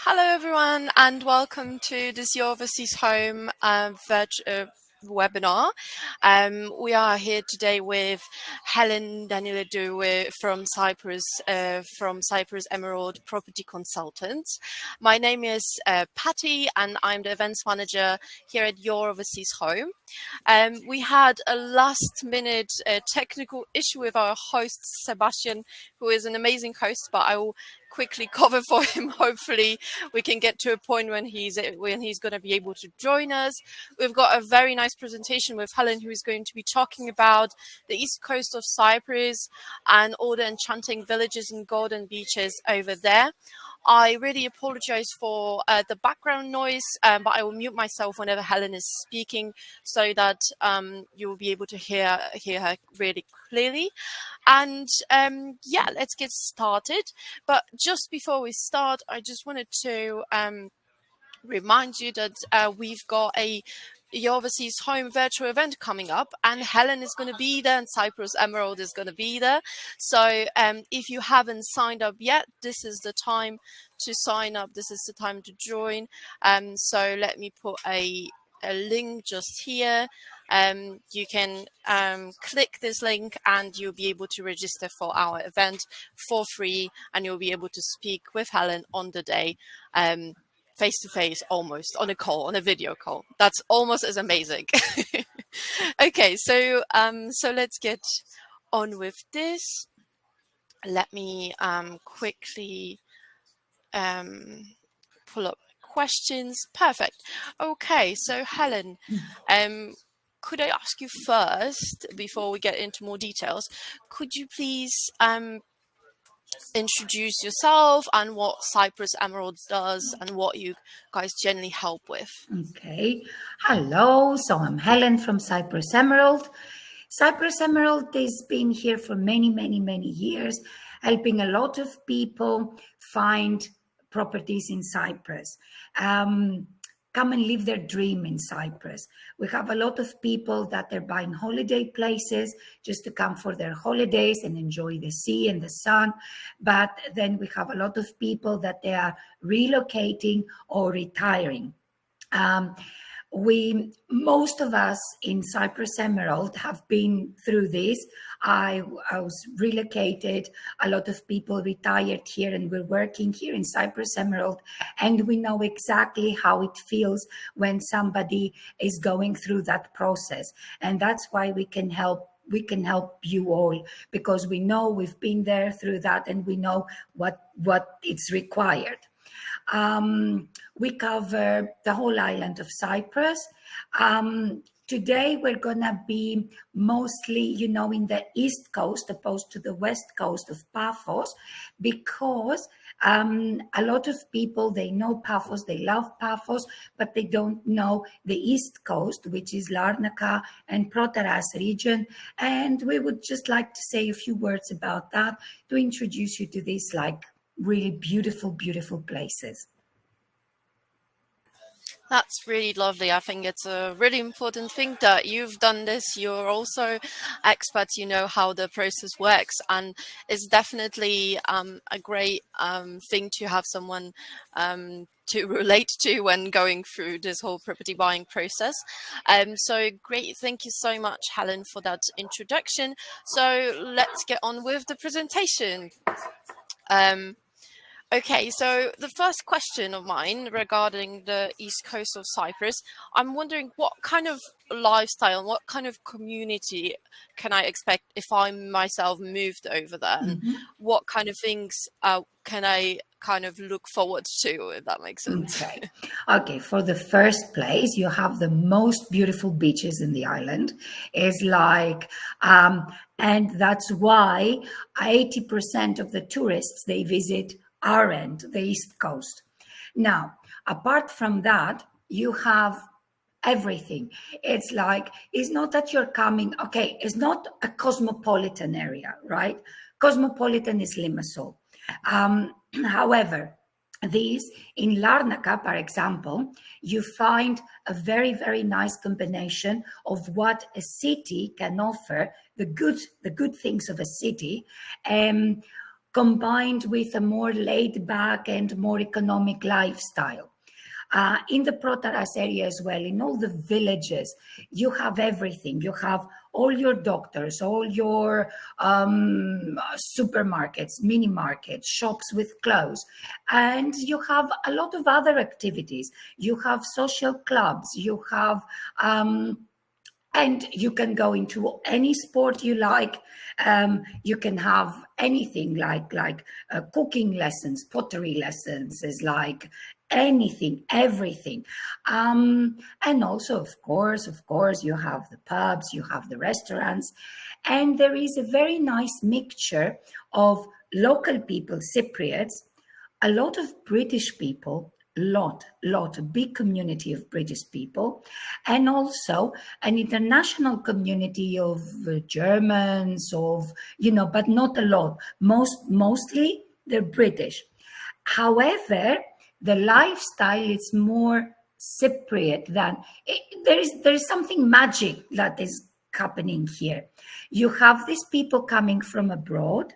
Hello, everyone, and welcome to this Your Overseas Home webinar. We are here today with Helen Daniilidou from Cyprus Emerald Property Consultants. My name is Patty, and I'm the events manager here at Your Overseas Home. We had a last-minute technical issue with our host, Sebastian, who is an amazing host, but I will quickly cover for him. Hopefully we can get to a point when he's going to be able to join us. We've got a very nice presentation with Helen, who is going to be talking about the east coast of Cyprus and all the enchanting villages and golden beaches over there. I really apologize for the background noise, but I will mute myself whenever Helen is speaking so that you will be able to hear her really clearly. And yeah, let's get started. But just before we start, I just wanted to remind you that we've got a Your Overseas Home virtual event coming up, and Helen is going to be there and Cyprus Emerald is going to be there. So if you haven't signed up yet, this is the time to sign up. This is the time to join. So let me put a link just here. You can click this link and you'll be able to register for our event for free, and you'll be able to speak with Helen on the day, face to face, almost on a video call. That's almost as amazing. Okay, so let's get on with this. Let me quickly pull up questions. Perfect. Okay, so Helen, could I ask you first, before we get into more details, could you please introduce yourself and what Cyprus Emerald does and what you guys generally help with? Okay. Hello. So I'm Helen from Cyprus Emerald. Cyprus Emerald has been here for many, many, many years, helping a lot of people find properties in Cyprus. Come and live their dream in Cyprus. We have a lot of people that are buying holiday places just to come for their holidays and enjoy the sea and the sun. But then we have a lot of people that they are relocating or retiring. Most of us in Cyprus Emerald have been through this. I was relocated. A lot of people retired here, and we're working here in Cyprus Emerald, and we know exactly how it feels when somebody is going through that process. And that's why we can help you all, because we know we've been there through that, and we know what it's required. We cover the whole island of Cyprus. Today we're gonna be mostly, in the east coast opposed to the west coast of Paphos, because a lot of people, they know Paphos, they love Paphos, but they don't know the east coast, which is Larnaca and Protaras region. And we would just like to say a few words about that to introduce you to these really beautiful, beautiful places. That's really lovely. I think it's a really important thing that you've done this. You're also experts, you know how the process works, and it's definitely a great thing to have someone to relate to when going through this whole property buying process. So great. Thank you so much, Helen, for that introduction. So let's get on with the presentation. Okay, so the first question of mine regarding the east coast of Cyprus, I'm wondering what kind of lifestyle, what kind of community can I expect if I myself moved over there? And what kind of things can I kind of look forward to, if that makes sense? Okay. For the first place, you have the most beautiful beaches in the island. And that's why 80% of the tourists, they visit our end, the east coast. Now, apart from that, you have everything. It's not that you're coming, it's not a cosmopolitan area, right? Cosmopolitan is Limassol. However, in Larnaca, for example, you find a very, very nice combination of what a city can offer, the good things of a city, combined with a more laid back and more economic lifestyle. In the Protaras area as well, in all the villages, you have everything. You have all your doctors, all your supermarkets, mini markets, shops with clothes, and you have a lot of other activities. You have social clubs, you have and you can go into any sport you like. You can have anything like cooking lessons, pottery lessons, is like anything, everything. And also, of course, you have the pubs, you have the restaurants, and there is a very nice mixture of local people, Cypriots, a lot of British people, a big community of British people, and also an international community of Germans, but not a lot. Mostly they're British. However, the lifestyle is more Cypriot than there is something magic that is happening here. You have these people coming from abroad,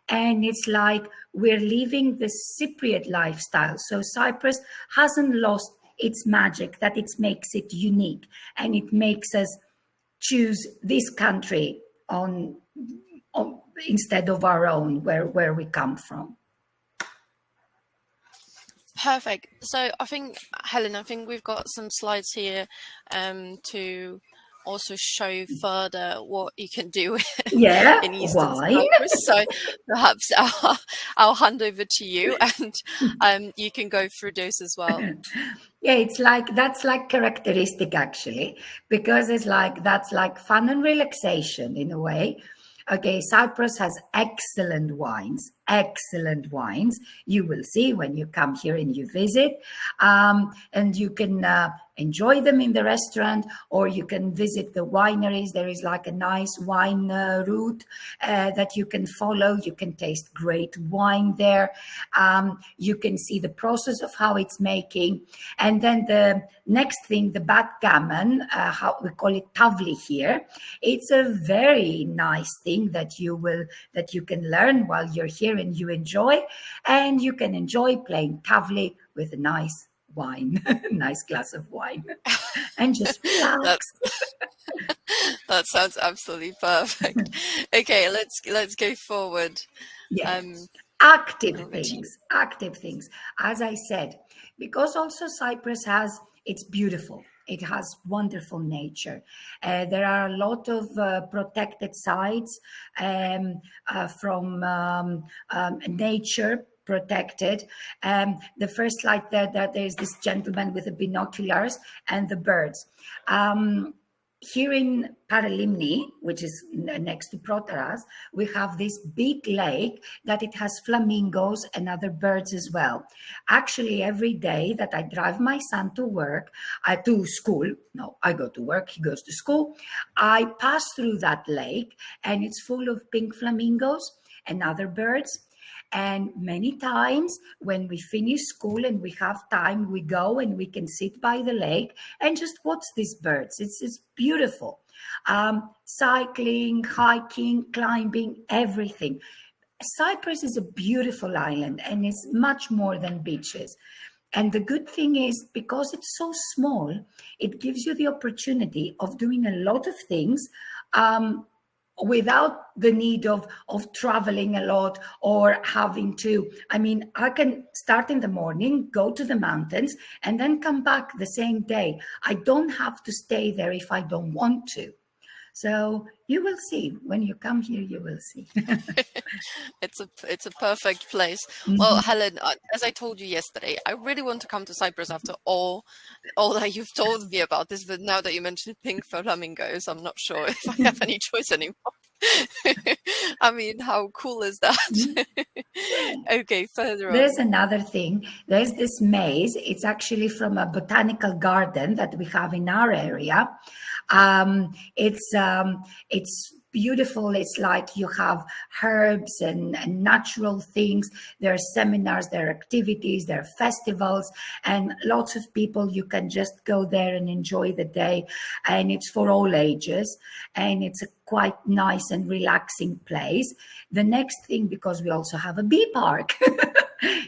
and it's like we're living the Cypriot lifestyle. So Cyprus hasn't lost its magic, that it makes it unique, and it makes us choose this country on instead of our own, where we come from. Perfect. So I think, Helen, we've got some slides here to also show further what you can do in Eastern Cyprus. So perhaps I'll hand over to you, and you can go through those as well. Yeah, that's like characteristic actually, because that's like fun and relaxation in a way. Okay, Cyprus has excellent wines. You will see when you come here and you visit, and you can enjoy them in the restaurant, or you can visit the wineries. There is like a nice wine route that you can follow. You can taste great wine there. You can see the process of how it's making. And then the next thing, the backgammon, how we call it tavli here. It's a very nice thing that you can learn while you're here and you enjoy. And you can enjoy playing tavli with a nice wine, nice glass of wine, and just relax. That sounds absolutely perfect. Okay, let's go forward. Yes. Active things. As I said, because also Cyprus it's beautiful. It has wonderful nature. There are a lot of protected sites from nature protected. The first slide there's this gentleman with the binoculars and the birds. Here in Paralimni, which is next to Protaras, we have this big lake that it has flamingos and other birds as well. Actually, every day that I drive my son to school, no, I go to work, he goes to school, I pass through that lake, and it's full of pink flamingos and other birds. And many times when we finish school and we have time, we go and we can sit by the lake and just watch these birds. It's beautiful. Cycling, hiking, climbing, everything. Cyprus is a beautiful island, and it's much more than beaches. And the good thing is, because it's so small, it gives you the opportunity of doing a lot of things without the need of traveling a lot or having to, I can start in the morning, go to the mountains, and then come back the same day. I don't have to stay there if I don't want to. So you will see when you come here, you will see. It's a perfect place. Mm-hmm. Well, Helen, as I told you yesterday, I really want to come to Cyprus after all that you've told me about this. But now that you mentioned pink flamingos, I'm not sure if I have any choice anymore. How cool is that? Okay, further on. There's another thing. There's this maze. It's actually from a botanical garden that we have in our area. It's beautiful. It's like you have herbs and natural things. There are seminars, there are activities, there are festivals, and lots of people. You can just go there and enjoy the day, and it's for all ages, and it's a quite nice and relaxing place. The next thing, because we also have a bee park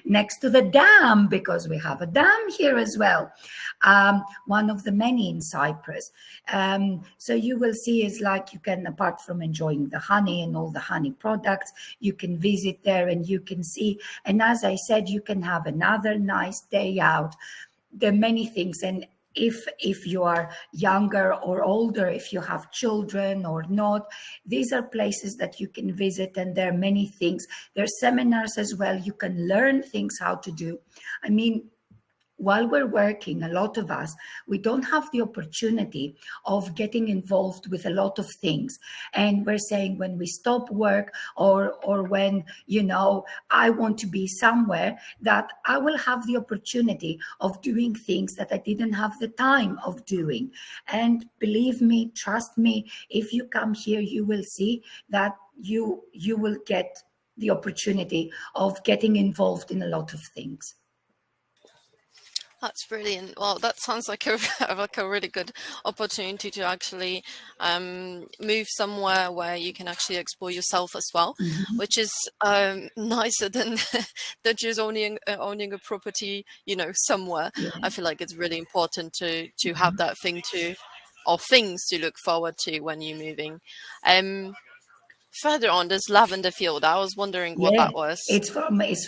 next to the dam, because we have a dam here as well, one of the many in Cyprus. So you will see is like you can, apart from enjoying the honey and all the honey products, you can visit there and you can see. And as I said, you can have another nice day out. There are many things. And if you are younger or older, if you have children or not, these are places that you can visit, and there are many things. There are seminars as well. You can learn things how to do. I mean, while we're working, a lot of us, we don't have the opportunity of getting involved with a lot of things. And we're saying when we stop work, or when, you know, I want to be somewhere, that I will have the opportunity of doing things that I didn't have the time of doing. And believe me, trust me, if you come here, you will see that you will get the opportunity of getting involved in a lot of things. That's brilliant. Well, that sounds like a like a really good opportunity to actually move somewhere where you can actually explore yourself as well, which is nicer than than just owning a property, you know, somewhere. Yeah. I feel like it's really important to have that thing to, or things to look forward to when you're moving. Further on, there's lavender field. I was wondering what Yeah, that was. it's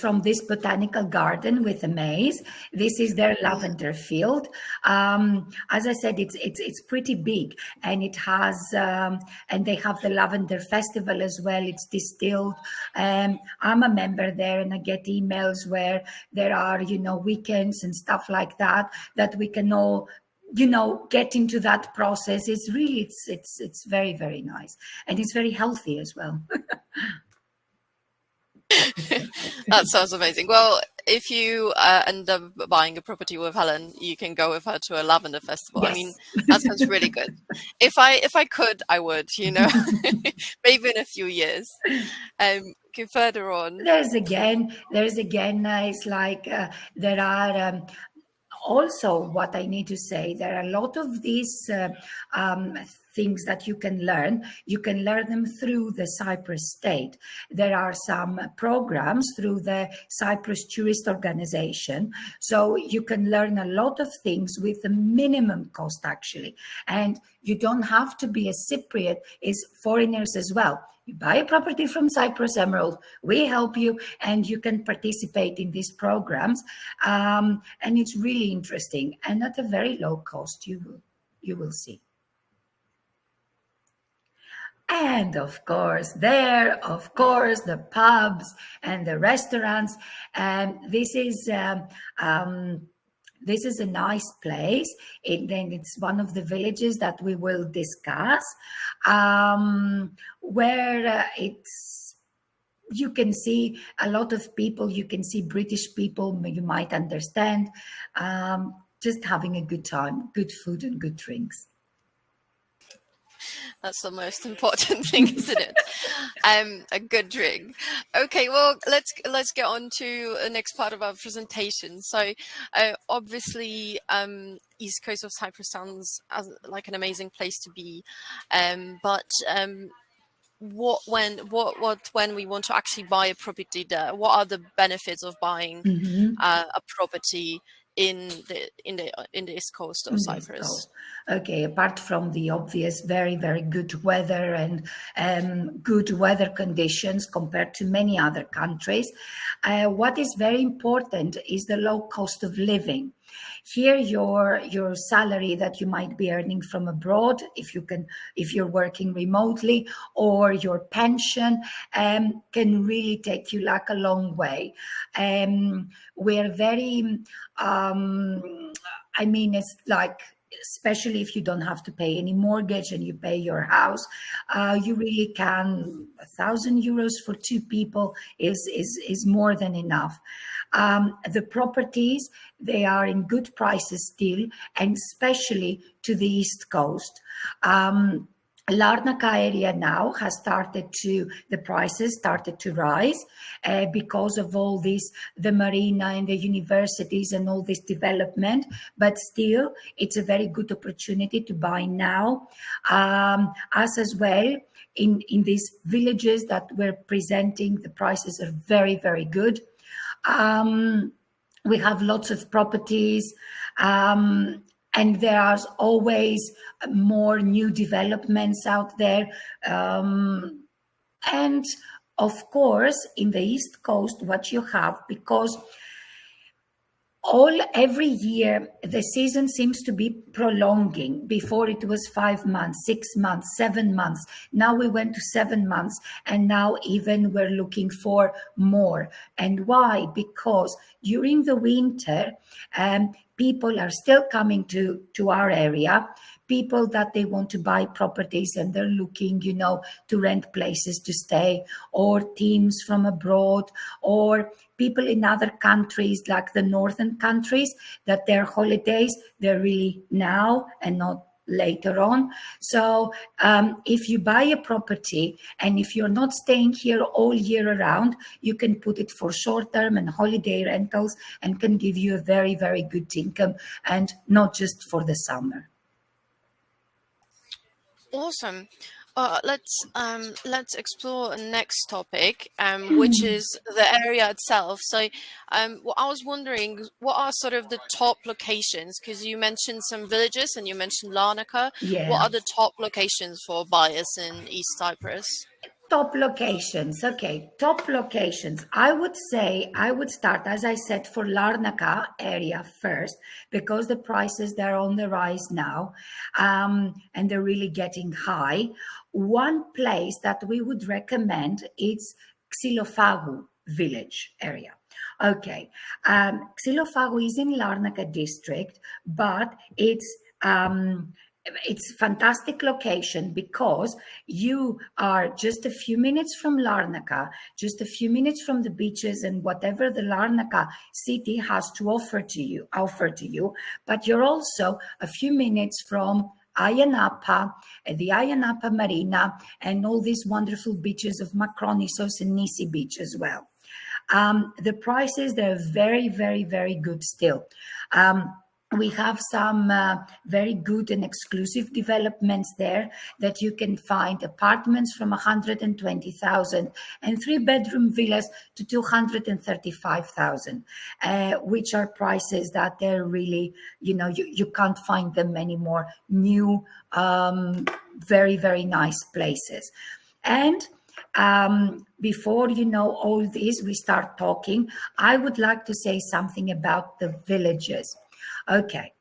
from this botanical garden with a maze. This is their lavender field. As I said, it's pretty big, and it has and they have the lavender festival as well. It's distilled. I'm a member there, and I get emails where there are, you know, weekends and stuff like that, that we can all, you know, get into that process. It's really, it's very, very nice, and it's very healthy as well. That sounds amazing. Well, if you end up buying a property with Helen, you can go with her to a lavender festival. I Yes. mean, that sounds really good. If I could, I would, you know, maybe in a few years. Okay, further on. There's again, it's like there are also, what I need to say, there are a lot of these things that you can learn. You can learn them through the Cyprus state. There are some programs through the Cyprus Tourist Organization. So you can learn a lot of things with a minimum cost, actually. And you don't have to be a Cypriot, it's foreigners as well. You buy a property from Cyprus Emerald, we help you, and you can participate in these programs. And it's really interesting, and at a very low cost, you will see. And of course, the pubs and the restaurants. And this is a nice place. Then it's one of the villages that we will discuss, where you can see a lot of people. You can see British people, you might understand, just having a good time, good food and good drinks. That's the most important thing, isn't it? A good drink. Okay, well, let's get on to the next part of our presentation. So, obviously, East Coast of Cyprus sounds like an amazing place to be, but when we want to actually buy a property there, what are the benefits of buying a property in the East Coast of Cyprus? Okay, apart from the obvious very, very good weather and good weather conditions compared to many other countries, what is very important is the low cost of living. Here, your salary that you might be earning from abroad, if you're working remotely, or your pension, can really take you like a long way. We're very, it's like, especially if you don't have to pay any mortgage and you pay your house, you really can. €1,000 for two people is more than enough. The properties, they are in good prices still, and especially to the East Coast. Larnaca area now has the prices started to rise because of all this, the marina and the universities and all this development, but still it's a very good opportunity to buy now. Us as well, in these villages that we're presenting, the prices are very, very good. We have lots of properties, and there are always more new developments out there. And of course, in the East Coast, what you have, because every year the season seems to be prolonging. Before it was 5 months, 6 months, 7 months. Now we went to 7 months, and now even we're looking for more. And why? Because during the winter, people are still coming to our area, people that they want to buy properties and they're looking, to rent places to stay, or teams from abroad, or people in other countries like the northern countries, that their holidays, they're really now and not later on. So if you buy a property and if you're not staying here all year around, you can put it for short-term and holiday rentals and can give you a very, very good income, and not just for the summer. Awesome. Let's explore a next topic, which is the area itself. So, well, I was wondering, what are sort of the top locations? Because you mentioned some villages and you mentioned Larnaca. Yeah. What are the top locations for buyers in East Cyprus? Top locations. Okay, top locations. I would say I would start, as I said, for Larnaca area first, because the prices, they're on the rise now, and they're really getting high. One place that we would recommend is Xilofagou village area. Okay, Xilofagou is in Larnaca district, but it's fantastic location because you are just a few minutes from Larnaca, just a few minutes from the beaches and whatever the Larnaca city has to offer to you, but you're also a few minutes from Ayia Napa, the Ayia Napa Marina, and all these wonderful beaches of Makronissos and Nisi Beach as well. The prices, they're very, very, very good still. We have some very good and exclusive developments there that you can find apartments from 120,000 and 3-bedroom villas to 235,000, which are prices that they're really, you can't find them anymore. New, very, very nice places. And before all this, we start talking, I would like to say something about the villages. Okay.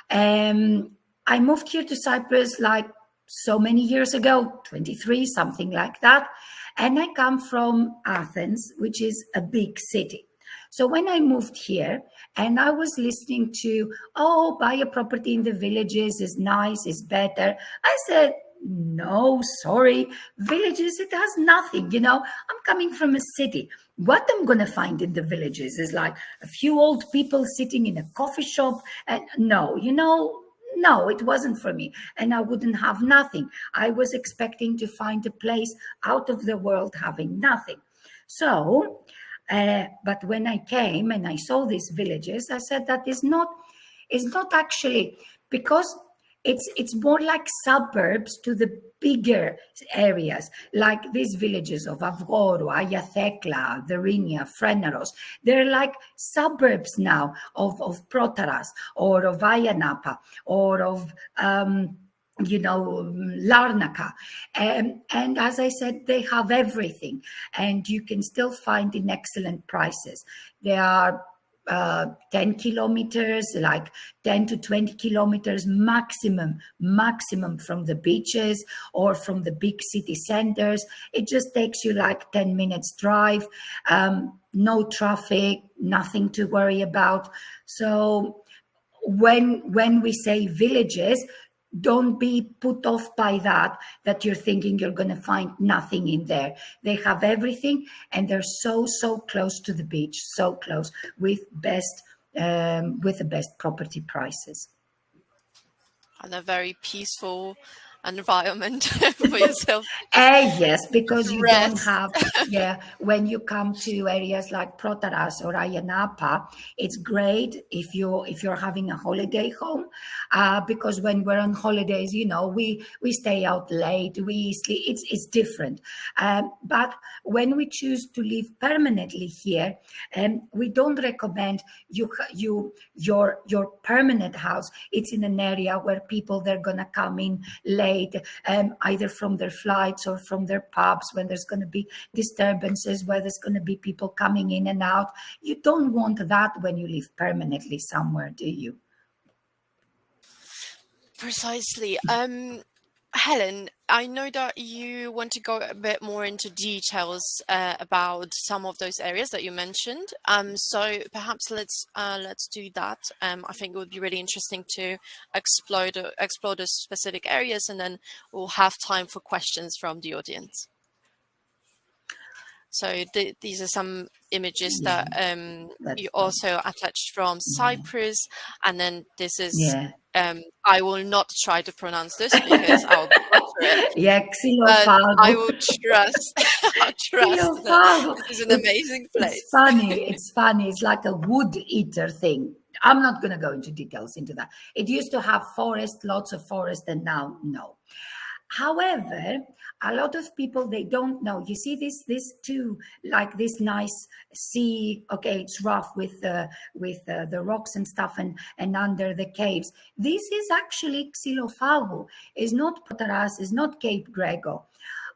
I moved here to Cyprus like so many years ago, 23, something like that. And I come from Athens, which is a big city. So when I moved here and I was listening to, buy a property in the villages is nice, is better, I said, no, sorry, villages, it has nothing. I'm coming from a city. What I'm going to find in the villages is like a few old people sitting in a coffee shop. And no, it wasn't for me. And I wouldn't have nothing. I was expecting to find a place out of the world having nothing. So, but when I came and I saw these villages, I said that is not actually, because it's more like suburbs to the bigger areas, like these villages of Avgorou, Ayia Thekla, Verinia, Freneros. They're like suburbs now of Protaras or of Ayia Napa or of Larnaca. And as I said, they have everything, and you can still find in excellent prices. They are 10 kilometers, like 10 to 20 kilometers maximum from the beaches or from the big city centers. It just takes you like 10 minutes drive, no traffic, nothing to worry about. So when we say villages, don't be put off by that you're thinking you're going to find nothing in there. They have everything, and they're so close to the beach, so close, with the best property prices. And they're very peaceful environment for yourself Yes, because to you don't rest. have, yeah, when you come to areas like Protaras or Ayia Napa, it's great if you're having a holiday home, because when we're on holidays, we stay out late, we sleep. It's different. But when we choose to live permanently here, we don't recommend your permanent house. It's in an area where people they're gonna come in late, either from their flights or from their pubs, when there's going to be disturbances, where there's going to be people coming in and out. You don't want that when you live permanently somewhere, do you? Precisely. Helen, I know that you want to go a bit more into details about some of those areas that you mentioned. So perhaps let's do that. I think it would be really interesting to explore those specific areas, and then we'll have time for questions from the audience. So these are some images that you also attached from Cyprus, and then this is. I will not try to pronounce this because I'll butcher it. Yeah, But I Xylofago. will trust. I'll trust that Xylofago. this is an amazing place. It's funny. It's funny. It's like a wood eater thing. I'm not going to go into details into that. It used to have forest, lots of forest, and now no. However, a lot of people they don't know. You see this too, like this nice sea. Okay, it's rough with the rocks and stuff, and under the caves. This is actually Xylofago. It's not Potaras. It's not Cape Grego.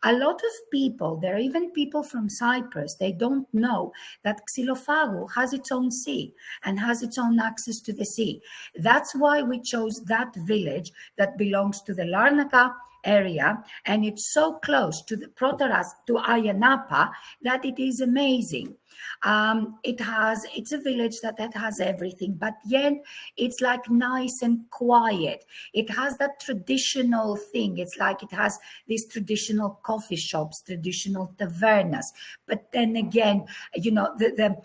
A lot of people, there are even people from Cyprus, they don't know that Xylofago has its own sea and has its own access to the sea. That's why we chose that village that belongs to the Larnaca area, and it's so close to the Protaras, to Ayia Napa, that it is amazing. It's a village that has everything, but yet it's like nice and quiet. It has that traditional thing. It's like it has these traditional coffee shops, traditional tavernas. But then again, the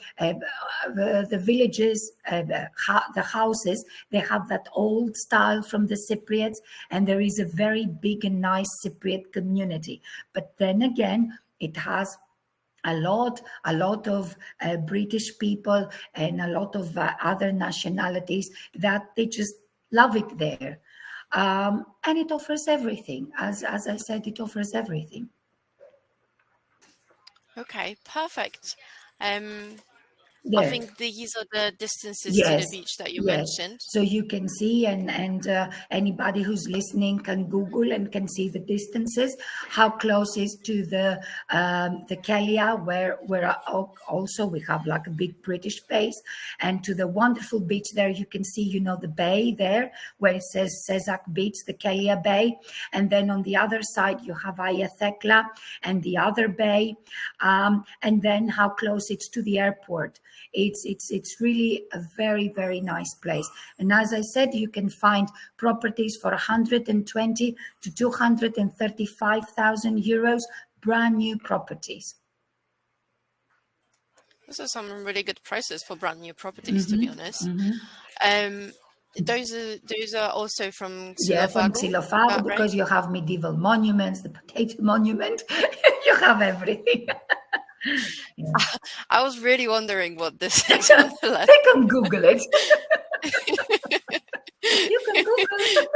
villages, the houses, they have that old style from the Cypriots, and there is a very big and nice Cypriot community. But then again, it has a lot of British people and a lot of other nationalities that they just love it there. And it offers everything. As I said, it offers everything. Okay, perfect. I There. think these are the distances to Yes, the beach that you yes. mentioned. So you can see, and anybody who's listening can Google and can see the distances. How close is to the Kelia, where also we have like a big British base, and to the wonderful beach there. You can see, the bay there where it says Cesac Beach, the Kelia Bay, and then on the other side you have Ayia Thekla and the other bay, and then how close it's to the airport. It's really a very, very nice place. And as I said, you can find properties for 120 to 235,000 euros, brand new properties. Those are some really good prices for brand new properties, to be honest. Those are also from Xylofago. Yeah, from Xylofago, because you have medieval monuments, the potato monument, you have everything. Yeah. I was really wondering what this is on the left. They can Google it. You can Google it.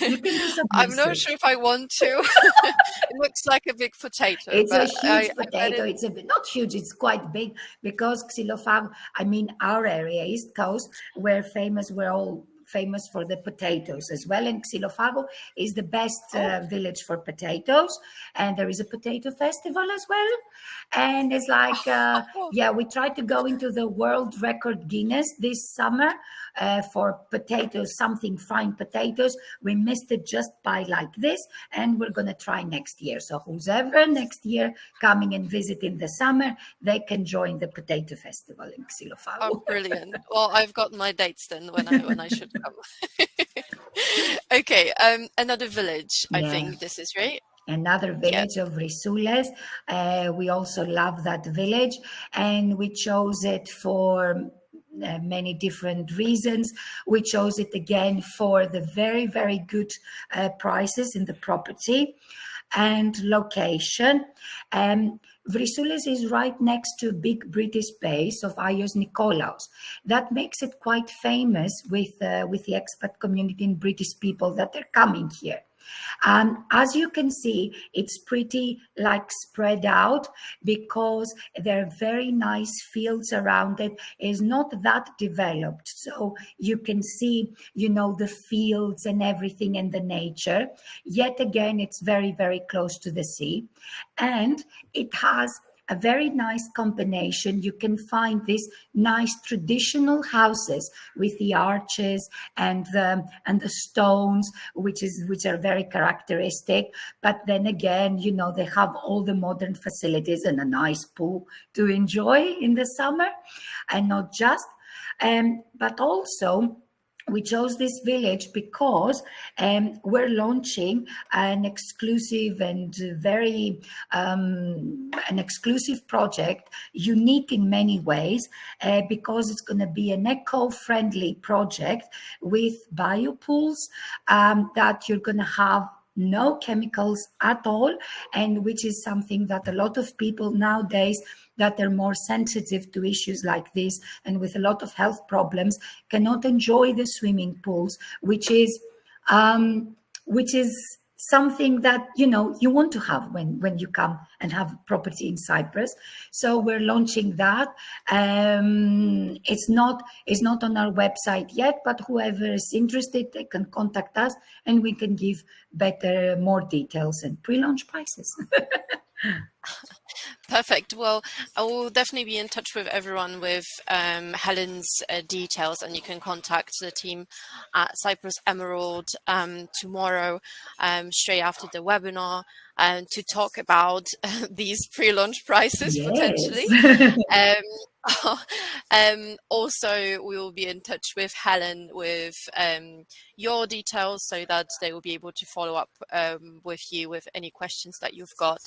You can do some I'm not sure if I want to. It looks like a big potato. It's a huge potato. It's a bit, not huge, it's quite big, because Xylofago, our area, East Coast, we're all famous for the potatoes as well, and Xylofago is the best village for potatoes, and there is a potato festival as well, and it's like we tried to go into the world record Guinness this summer for potatoes, something fine potatoes. We missed it just by like this, and we're going to try next year. So who's ever next year coming and visit in the summer, they can join the potato festival in Xylofago. Oh, brilliant. Well, I've got my dates then when I should come. Okay, another village, I think this is right. Another village of Risoules. We also love that village, and we chose it for many different reasons. We chose it again for the very, very good prices in the property and location. Vrissoulis is right next to a big British base of Ios Nikolaos. That makes it quite famous with the expat community and British people that are coming here. As you can see, it's pretty like spread out because there are very nice fields around it. It's not that developed. So you can see, the fields and everything and the nature. Yet again, it's very, very close to the sea. And it has a very nice combination. You can find these nice traditional houses with the arches and the stones, which are very characteristic. But then again, they have all the modern facilities and a nice pool to enjoy in the summer, and not just, but also. We chose this village because we're launching an exclusive and very an exclusive project, unique in many ways, because it's going to be an eco-friendly project with biopools that you're going to have no chemicals at all, and which is something that a lot of people nowadays that are more sensitive to issues like this and with a lot of health problems cannot enjoy the swimming pools, which is something that you want to have when you come and have property in Cyprus. So we're launching that. It's not on our website yet, but whoever is interested, they can contact us and we can give more details and pre-launch prices. Perfect. Well, I will definitely be in touch with everyone with Helen's details, and you can contact the team at Cyprus Emerald tomorrow, straight after the webinar, to talk about these pre-launch prices potentially. Also, we will be in touch with Helen with your details so that they will be able to follow up with you with any questions that you've got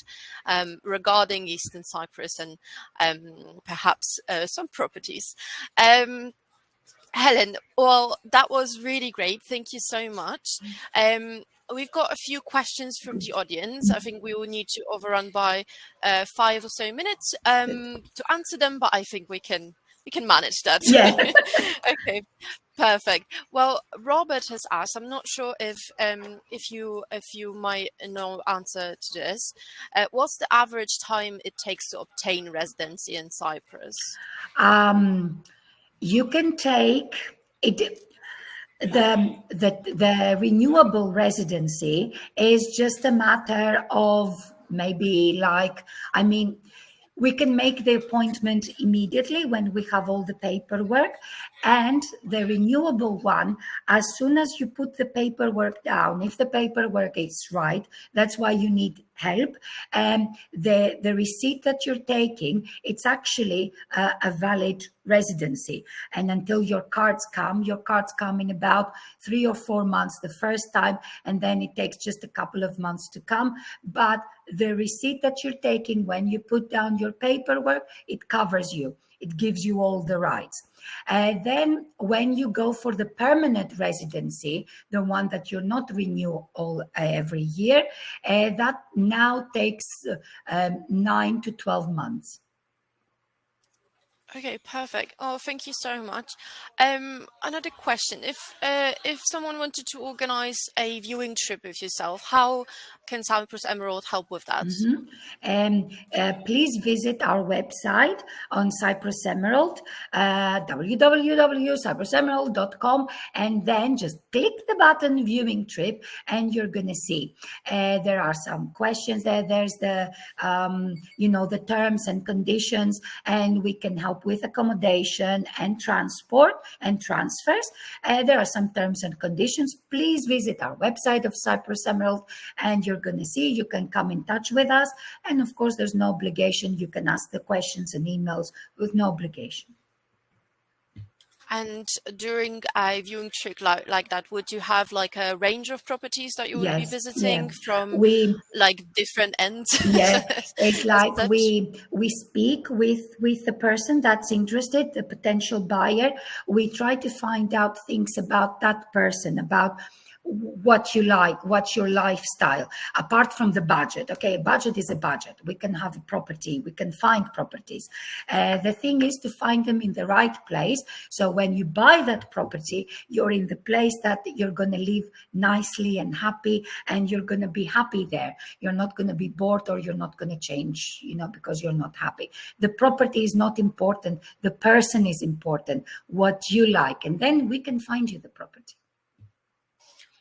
regarding Eastern Cyprus and perhaps some properties. Helen, well, that was really great. Thank you so much. We've got a few questions from the audience. I think we will need to overrun by 5 or so minutes to answer them, but I think we can manage that. Yeah. Okay, perfect. Well, Robert has asked, I'm not sure if you might know answer to this. What's the average time it takes to obtain residency in Cyprus? You can take it. The renewable residency is just a matter of maybe we can make the appointment immediately when we have all the paperwork, and the renewable one, as soon as you put the paperwork down, if the paperwork is right, that's why you need help. The receipt that you're taking, it's actually a valid residency. And until your cards come in about 3 or 4 months the first time, and then it takes just a couple of months to come. But the receipt that you're taking when you put down your paperwork, it covers you. It gives you all the rights. Then when you go for the permanent residency, the one that you're not renew every year, that now takes 9 to 12 months. Okay, perfect. Oh, thank you so much. Another question: if someone wanted to organize a viewing trip with yourself, how can Cyprus Emerald help with that? Please visit our website on Cyprus Emerald, www.cyprusemerald.com, and then just click the button viewing trip, and you're going to see there are some questions there. There's the the terms and conditions, and we can help with accommodation and transport and transfers. There are some terms and conditions. Please visit our website of Cyprus Emerald, and you're going to see. You can come in touch with us, and of course there's no obligation. You can ask the questions and emails with no obligation. And during a viewing trip like that, would you have like a range of properties that you would be Yes, yeah. visiting from We like different ends Yeah, it's as like such? we speak with the person that's interested, the potential buyer. We try to find out things about that person, about what you like, what's your lifestyle, apart from the budget. Okay, budget is a budget. We can have a property, we can find properties. The thing is to find them in the right place. So when you buy that property, you're in the place that you're going to live nicely and happy, and you're going to be happy there. You're not going to be bored, or you're not going to change, because you're not happy. The property is not important. The person is important, what you like, and then we can find you the property.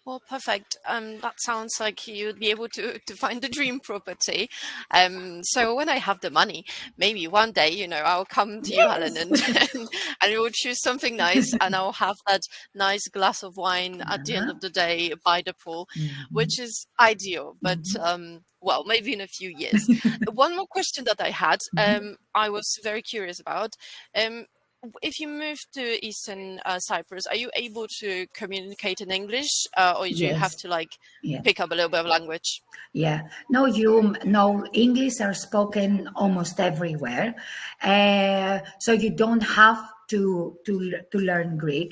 Well, perfect. That sounds like you'd be able to find the dream property. So when I have the money, maybe one day, I'll come to you, Helen, Yes. and we will choose something nice, and I'll have that nice glass of wine at the end Uh-huh. of the day by the pool, Mhm. which is ideal. But Mhm. well, maybe in a few years. One more question that I had, Mhm. I was very curious about. Um, if you move to Eastern Cyprus, are you able to communicate in English, or do you have Yes. to like Yeah. pick up a little bit of language? Yeah, no, you no English are spoken almost everywhere, so you don't have to learn Greek.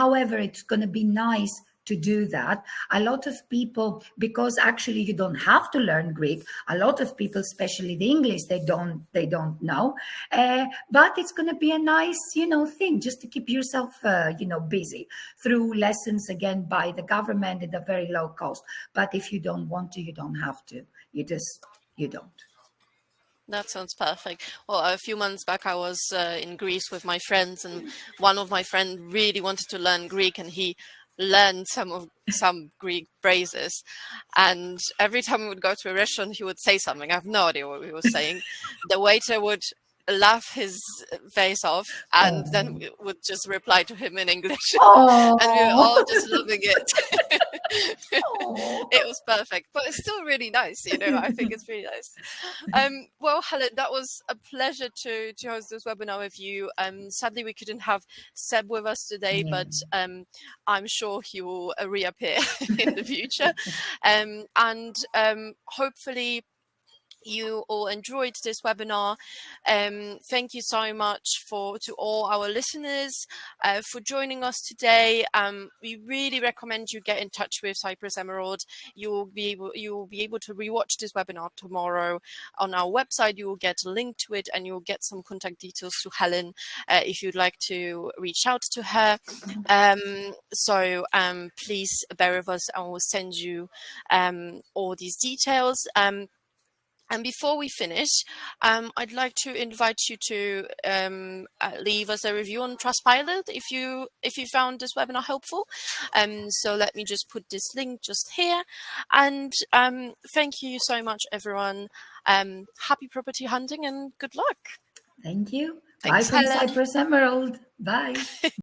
However, it's going to be nice to do that. A lot of people, because actually you don't have to learn Greek. A lot of people, especially the English, they don't know. But it's going to be a nice thing just to keep yourself busy through lessons again by the government at a very low cost. But if you don't want to, you don't have to. You don't. That sounds perfect. Well, a few months back, I was in Greece with my friends, and one of my friends really wanted to learn Greek, and he learned some Greek phrases. And every time we would go to a restaurant, he would say something. I have no idea what he was saying. The waiter would laugh his face off, and then Oh, we would just reply to him in English, and we were all oh, just loving it. oh. It was perfect, but it's still really nice. I think it's really nice. Well, Helen, that was a pleasure to host this webinar with you. Sadly, we couldn't have Seb with us today, Yeah. but I'm sure he will reappear in the future. And hopefully you all enjoyed this webinar. Thank you so much to all our listeners for joining us today. We really recommend you get in touch with Cyprus Emerald. You will be able to rewatch this webinar tomorrow on our website. You will get a link to it, and you'll get some contact details to Helen if you'd like to reach out to her. So please bear with us, and we'll send you all these details. And before we finish, I'd like to invite you to leave us a review on Trustpilot if you found this webinar helpful. So let me just put this link just here. And thank you so much, everyone. Happy property hunting and good luck. Thank you. Bye Thanks, from Helen. Cyprus Emerald. Bye.